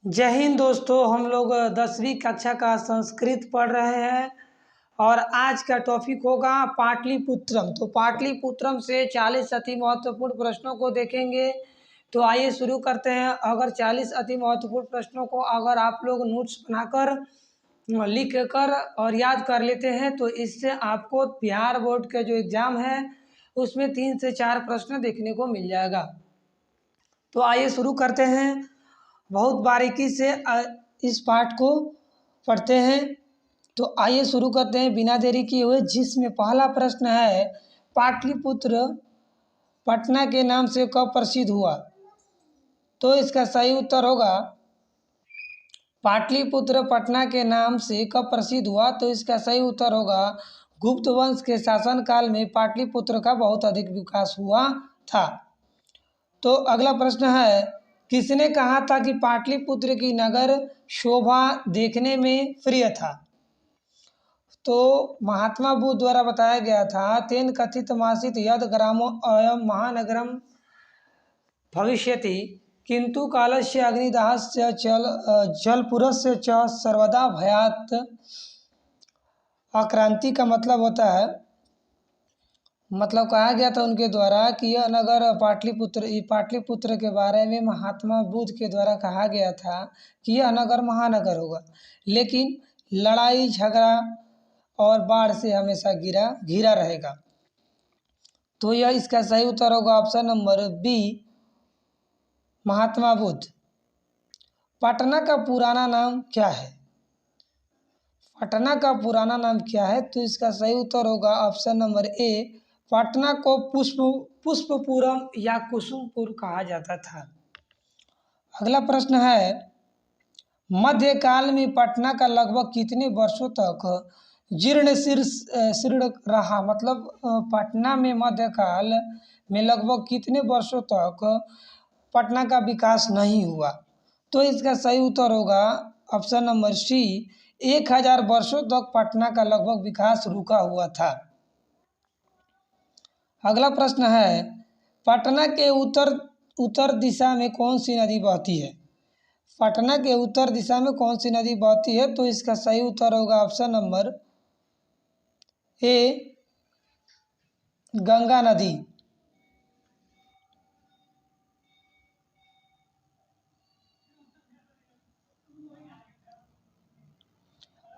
जय हिंद दोस्तों। हम लोग 10वीं कक्षा का संस्कृत पढ़ रहे हैं और आज का टॉपिक होगा पाटलिपुत्रम। तो पाटलिपुत्रम से 40 अति महत्वपूर्ण प्रश्नों को देखेंगे। तो आइए शुरू करते हैं। अगर 40 अति महत्वपूर्ण प्रश्नों को अगर आप लोग नोट्स बनाकर लिख कर और याद कर लेते हैं तो इससे आपको बिहार बोर्ड का जो एग्ज़ाम है उसमें 3 से 4 प्रश्न देखने को मिल जाएगा। तो आइए शुरू करते हैं। बहुत बारीकी से इस पाठ को पढ़ते हैं। तो आइए शुरू करते हैं बिना देरी किए हुए, जिसमें पहला प्रश्न है पाटलिपुत्र पटना के नाम से कब प्रसिद्ध हुआ। तो इसका सही उत्तर होगा पाटलिपुत्र पटना के नाम से कब प्रसिद्ध हुआ। तो इसका सही उत्तर होगा गुप्त वंश के शासनकाल में पाटलिपुत्र का बहुत अधिक विकास हुआ था। तो अगला प्रश्न है किसने कहा था कि पाटलिपुत्र की नगर शोभा देखने में प्रिय था। तो महात्मा बुद्ध द्वारा बताया गया था तेन कथित मासित यद ग्रामो अयम महानगरम भविष्यति किंतु कालस्य अग्निदाहस्य जलपुरस्य च सर्वदा भयात। आक्रांति का मतलब होता है, मतलब कहा गया था उनके द्वारा कि यह नगर पाटलिपुत्र के बारे में महात्मा बुद्ध के द्वारा कहा गया था कि यह नगर महानगर होगा, लेकिन लड़ाई झगड़ा और बाढ़ से हमेशा घिरा रहेगा। तो यह इसका सही उत्तर होगा option number B, Mahatma Buddha. Patna का पुराना नाम क्या है। पटना का पुराना नाम क्या है। तो इसका सही उत्तर होगा ऑप्शन नंबर ए, पटना को पुष्पपुरम या कुसुमपुर कहा जाता था। अगला प्रश्न है मध्यकाल में पटना का लगभग कितने वर्षों तक जीर्ण शीर्ण रहा। मतलब पटना में मध्यकाल में लगभग कितने वर्षों तक पटना का विकास नहीं हुआ। तो इसका सही उत्तर होगा ऑप्शन नंबर सी, 1000 वर्षों तक पटना का लगभग विकास रुका हुआ था। अगला प्रश्न है पटना के उत्तर दिशा में कौन सी नदी बहती है। पटना के उत्तर दिशा में कौन सी नदी बहती है। तो इसका सही उत्तर होगा ऑप्शन नंबर ए, गंगा नदी।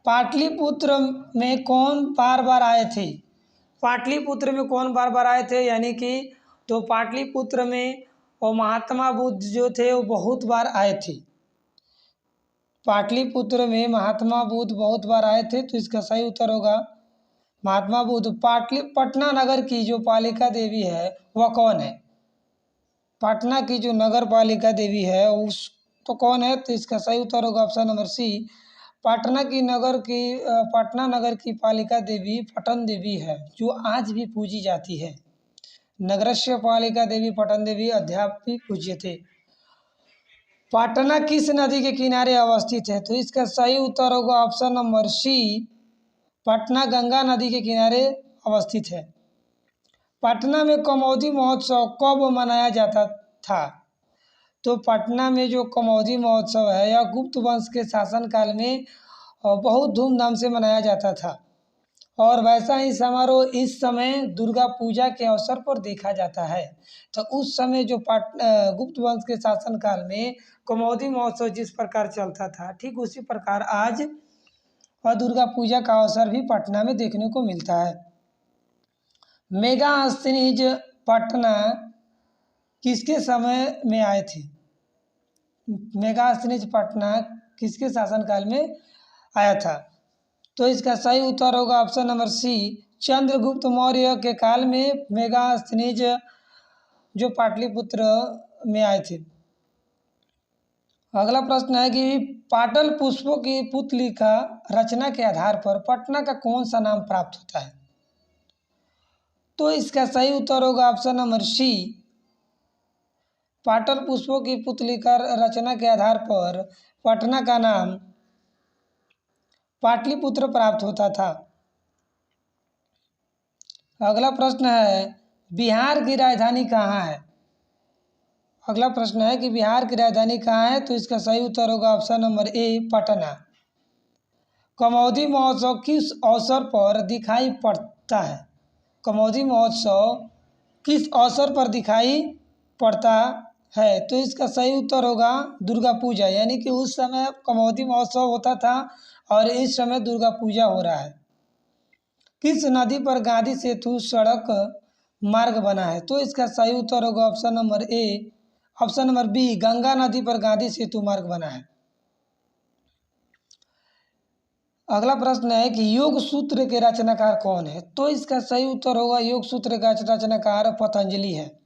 पाटलिपुत्र में कौन बार बार आए थे। पाटलिपुत्र में कौन बार बार आए थे, यानी कि तो पाटलिपुत्र में और महात्मा बुद्ध जो थे वो बहुत बार आए थे। पाटलिपुत्र में महात्मा बुद्ध बहुत बार आए थे। तो इसका सही उत्तर होगा महात्मा बुद्ध। पटना नगर की जो पालिका देवी है वह कौन है। पटना की जो नगर पालिका देवी है उस तो कौन है। तो इसका सही उत्तर होगा ऑप्शन नंबर सी, पटना नगर की पालिका देवी पटन देवी है, जो आज भी पूजी जाती है। नगरस्य पालिका देवी पटन देवी अद्यापि पूज्य थे। पटना किस नदी के किनारे अवस्थित है। तो इसका सही उत्तर होगा option number C, Patna Ganga नदी के किनारे अवस्थित है। पटना में कमौदी महोत्सव कब मनाया जाता था। तो पटना में जो कमौदी महोत्सव है यह गुप्त वंश के शासनकाल में बहुत धूमधाम से मनाया जाता था, और वैसा ही समारोह इस समय दुर्गा पूजा के अवसर पर देखा जाता है। तो उस समय जो गुप्त वंश के शासनकाल में कमौदी महोत्सव जिस प्रकार चलता था, ठीक उसी प्रकार आज दुर्गा पूजा का अवसर भी पटना में देखने को मिलता है। मेगास्थनीज पटना किसके समय में आए थे। मेगास्थनीज पटना किसके शासनकाल में आया था। तो इसका सही उत्तर होगा option number C, Chandragupta Maurya के काल में मेगास्थनीज जो पाटलिपुत्र में आए थे। अगला प्रश्न है कि पाटल पुष्पों की पुतलिका रचना के आधार पर पटना का कौन सा नाम प्राप्त होता है। तो इसका सही उत्तर होगा ऑप्शन नंबर सी, पाटल पुष्पों की पुतलिका रचना के आधार पर पटना का नाम पाटलिपुत्र प्राप्त होता था। अगला प्रश्न है बिहार की राजधानी कहाँ है। अगला प्रश्न है कि बिहार की राजधानी कहाँ है, तो इसका सही उत्तर होगा ऑप्शन नंबर ए पटना। कमौदी महोत्सव किस अवसर पर दिखाई पड़ता है? कमौदी महोत्सव किस अवसर पर दिखाई पड़ता है? तो इसका सही उत्तर होगा दुर्गा पूजा, यानी कि उस समय कमौदी महोत्सव होता था और इस समय दुर्गा पूजा हो रहा है। किस नदी पर गांधी सेतु सड़क मार्ग बना है? तो इसका सही उत्तर होगा ऑप्शन नंबर बी गंगा नदी पर गांधी सेतु मार्ग बना है। अगला प्रश्न है कि योग सूत्र के रचनाकार कौन है? तो इसका सही उत्तर होगा योग सूत्र का रचनाकार पतंजलि है।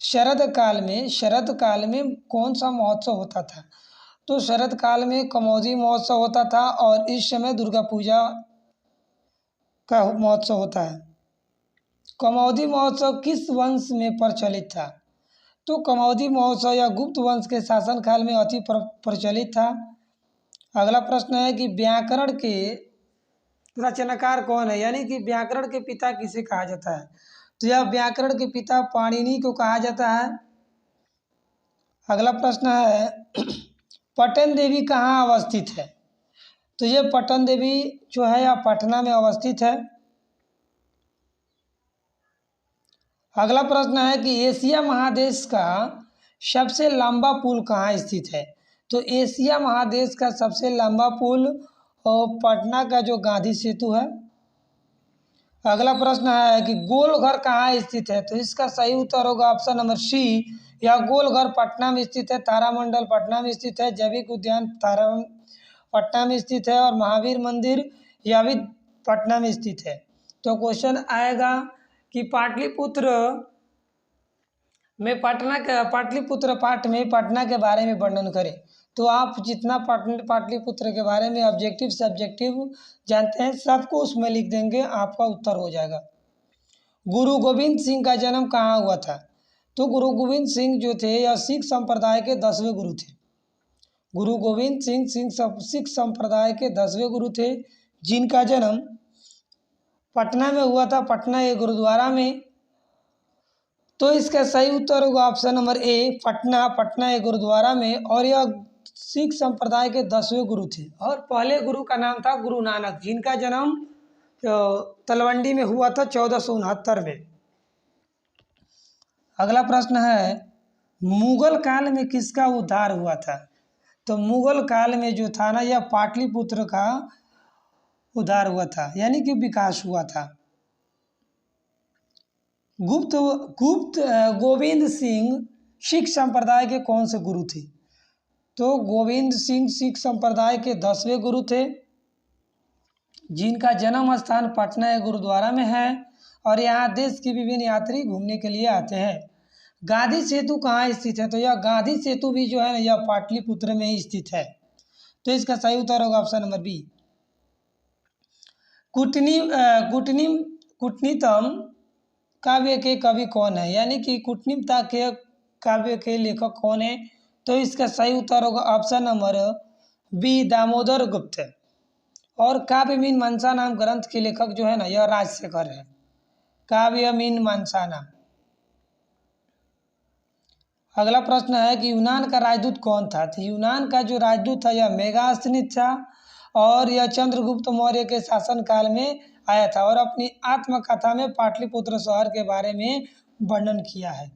शरद काल में कौन सा महोत्सव होता था? तो शरद काल में कमौदी महोत्सव होता था और इस समय दुर्गा पूजा का महोत्सव होता है। कमौदी महोत्सव किस वंश में प्रचलित था? तो कमौदी महोत्सव या गुप्त वंश के शासनकाल में अति प्रचलित था। अगला प्रश्न है कि व्याकरण के रचनाकार कौन है, यानी कि व्याकरण के पिता किसे कहा जाता है? तो यह व्याकरण के पिता पाणिनि को कहा जाता है। अगला प्रश्न है पटन देवी कहाँ अवस्थित है? तो यह पटन देवी जो है यह पटना में अवस्थित है। अगला प्रश्न है कि एशिया महादेश का सबसे लंबा पुल कहाँ स्थित है? तो एशिया महादेश का सबसे लंबा पुल पटना का जो गांधी सेतु है। अगला प्रश्न है कि गोलघर कहाँ स्थित है? तो इसका सही उत्तर होगा ऑप्शन नंबर सी, यह गोलघर पटना में स्थित है। तारामंडल पटना में स्थित है। जैविक उद्यान पटना में स्थित है और महावीर मंदिर यह भी पटना में स्थित है। तो क्वेश्चन आएगा कि पाटलिपुत्र पाठ में पटना के बारे में वर्णन करें। तो आप जितना पाटलिपुत्र के बारे में ऑब्जेक्टिव सब्जेक्टिव जानते हैं सबको उसमें लिख देंगे, आपका उत्तर हो जाएगा। गुरु गोविंद सिंह का जन्म कहाँ हुआ था? तो गुरु गोविंद सिंह जो थे यह सिख संप्रदाय के 10वें गुरु थे। गुरु गोविंद सिंह सिख संप्रदाय के 10वें गुरु थे, जिनका जन्म पटना में हुआ था, पटना के गुरुद्वारा में। तो इसका सही उत्तर होगा ऑप्शन नंबर ए पटना के गुरुद्वारा में। और यह सिख संप्रदाय के 10वें गुरु थे और पहले गुरु का नाम था गुरु नानक, जिनका जन्म तलवंडी में हुआ था 1469 में। अगला प्रश्न है मुगल काल में किसका उद्धार हुआ था? तो मुगल काल में जो था ना यह पाटलिपुत्र का उद्धार हुआ था, यानी कि विकास हुआ था। गोविंद सिंह सिख संप्रदाय के कौन से गुरु थे? तो गोविंद सिंह सिख संप्रदाय के 10वें गुरु थे, जिनका जन्म स्थान पटना के गुरुद्वारा में है और यहाँ देश के विभिन्न यात्री घूमने के लिए आते हैं। गांधी सेतु कहाँ स्थित है? तो यह गांधी सेतु भी जो है ना यह पाटलिपुत्र में ही स्थित है। तो इसका सही उत्तर होगा ऑप्शन नंबर बी। कुटनीतम काव्य के कवि कौन है? यानी कि कुटनीमता के काव्य के लेखक कौन है? तो इसका सही उत्तर होगा ऑप्शन नंबर बी दामोदर गुप्त। और काव्य मीन मनसा नाम ग्रंथ के लेखक जो है ना यह राजशेखर है। काव्य मीन मनसा नाम। अगला प्रश्न है कि यूनान का राजदूत कौन था? तो यूनान का जो राजदूत था यह मेगास्थनीज था और यह चंद्रगुप्त मौर्य के शासनकाल में आया था और अपनी आत्मकथा में पाटलिपुत्र शहर के बारे में वर्णन किया है।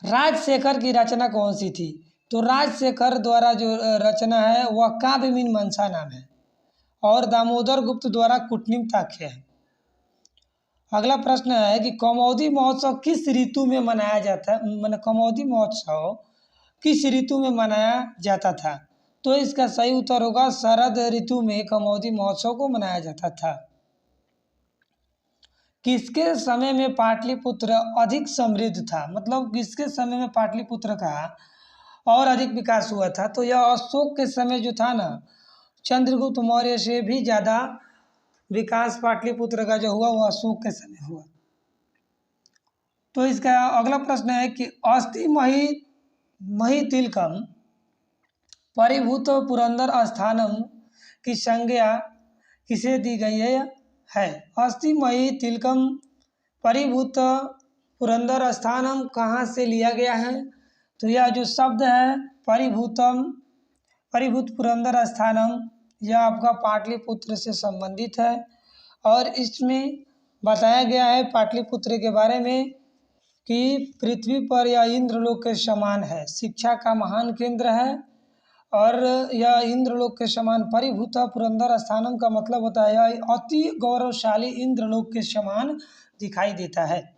राजशेखर की रचना कौन सी थी? तो राजशेखर द्वारा जो रचना है वह काव्य मीन मनसा नाम है और दामोदर गुप्त द्वारा कुटनीमताख्य है। अगला प्रश्न है कि कमौदी महोत्सव किस ऋतु में मनाया जाता है? कमौदी महोत्सव किस ऋतु में मनाया जाता था? तो इसका सही उत्तर होगा शरद ऋतु में कमौदी महोत्सव को मनाया जाता था। किसके समय में पाटलिपुत्र अधिक समृद्ध था? मतलब किसके समय में पाटलिपुत्र का और अधिक विकास हुआ था? तो यह अशोक के समय जो था ना, चंद्रगुप्त मौर्य से भी ज़्यादा विकास पाटलिपुत्र का जो हुआ वह अशोक के समय हुआ। तो इसका अगला प्रश्न है कि अस्थि मही तिलकम परिभूत पुरंदर स्थानम की संज्ञा किसे दी गई है? अस्थि मही तिलकम परिभूत पुरंदर स्थानम कहाँ से लिया गया है? तो यह जो शब्द है परिभूत पुरंदर स्थानम, यह आपका पाटलिपुत्र से संबंधित है। और इसमें बताया गया है पाटलिपुत्र के बारे में कि पृथ्वी पर यह इंद्रलोक के समान है, शिक्षा का महान केंद्र है। और यह इंद्रलोक के समान परिभूत पुरंदर स्थानम का मतलब होता है यह अति गौरवशाली इंद्रलोक के समान दिखाई देता है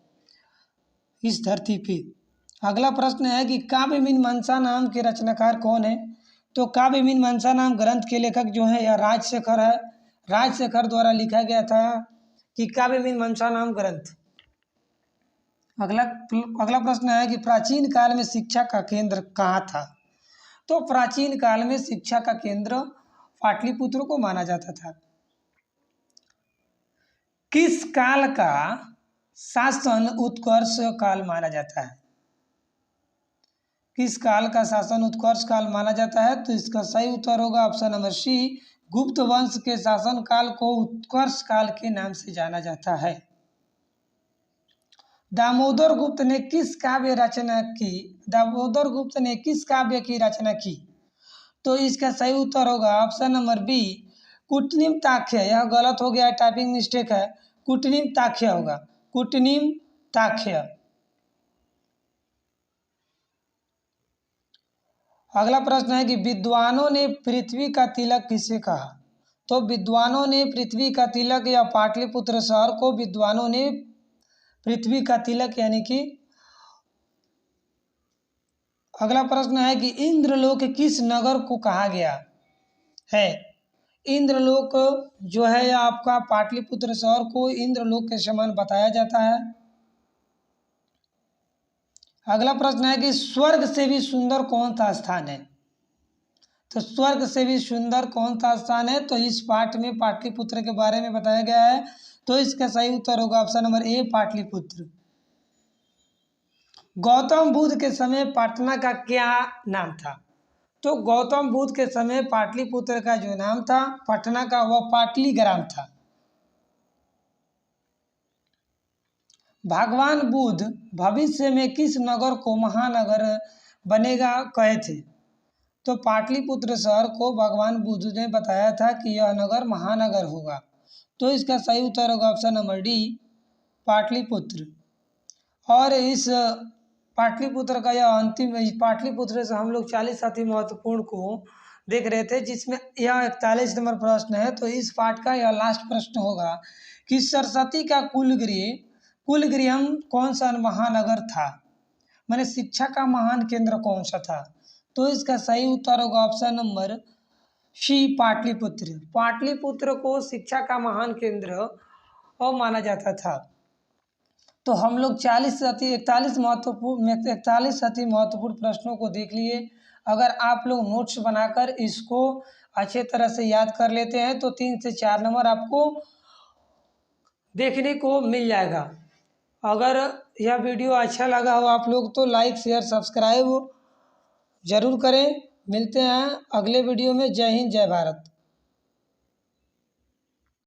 इस धरती पे। अगला प्रश्न है कि काव्यमीन मनसा नाम के रचनाकार कौन है? तो काव्यमीन मनसा नाम ग्रंथ के लेखक जो है यह राजशेखर है। राजशेखर द्वारा लिखा गया था कि काव्यमीन मनसा नाम ग्रंथ। अगला प्रश्न है कि प्राचीन काल में शिक्षा का केंद्र कहाँ था? तो प्राचीन काल में शिक्षा का केंद्र पाटलिपुत्र को माना जाता था। किस काल का शासन उत्कर्ष काल माना जाता है? किस काल का शासन उत्कर्ष काल माना जाता है? तो इसका सही उत्तर होगा ऑप्शन नंबर सी, गुप्त वंश के शासन काल को उत्कर्ष काल के नाम से जाना जाता है। दामोदर गुप्त ने किस काव्य रचना की? दामोदर गुप्त ने किस काव्य की रचना की? तो इसका सही उत्तर होगा ऑप्शन नंबर बी, कुटनीम ताख्य। यह गलत हो गया, टाइपिंग मिस्टेक है, कुटनीम ताख्य होगा, कुटनीम ताख्य। अगला प्रश्न है कि विद्वानों ने पृथ्वी का तिलक किसे कहा? तो विद्वानों ने पृथ्वी का तिलक या पाटलिपुत्र शहर को विद्वानों ने पृथ्वी का तिलक यानी कि। अगला प्रश्न है कि इंद्रलोक किस नगर को कहा गया है? इंद्रलोक जो है या आपका पाटलिपुत्र शहर को इंद्रलोक के समान बताया जाता है। अगला प्रश्न है कि स्वर्ग से भी सुंदर कौन सा स्थान है? तो स्वर्ग से भी सुंदर कौन सा स्थान है? तो इस पाठ में पाटलिपुत्र के बारे में बताया गया है। तो इसका सही उत्तर होगा option number A, Pataliputra. Gautam Buddha के समय पटना का क्या नाम था? तो गौतम बुद्ध के समय पाटलिपुत्र का जो नाम था पटना का, वह पाटलीग्राम था। भगवान बुद्ध भविष्य में किस नगर को महानगर बनेगा कहे थे? तो पाटलिपुत्र शहर को भगवान बुद्ध ने बताया था कि यह नगर महानगर होगा। तो इसका सही उत्तर होगा ऑप्शन नंबर डी, पाटलिपुत्र। और इस पाटलिपुत्र का यह अंतिम, पाटलिपुत्र से हम लोग 40 अति महत्वपूर्ण को देख रहे थे, जिसमें यह 41 नंबर प्रश्न है। तो इस पाठ का यह लास्ट प्रश्न होगा कि सरस्वती का कुलगृहम कौन सा महानगर था? मैंने शिक्षा का महान केंद्र कौन सा था? तो इसका सही उत्तर होगा option number C, Pataliputra. Pataliputra को शिक्षा का महान केंद्र माना जाता था। तो हम लोग 41 अति महत्वपूर्ण प्रश्नों को देख लिए। अगर आप लोग नोट्स बनाकर इसको अच्छे तरह से याद कर लेते हैं तो 3 से 4 नंबर आपको देखने को मिल जाएगा। अगर यह वीडियो अच्छा लगा हो आप लोग तो लाइक शेयर सब्सक्राइब जरूर करें। मिलते हैं अगले वीडियो में। जय हिंद, जय भारत।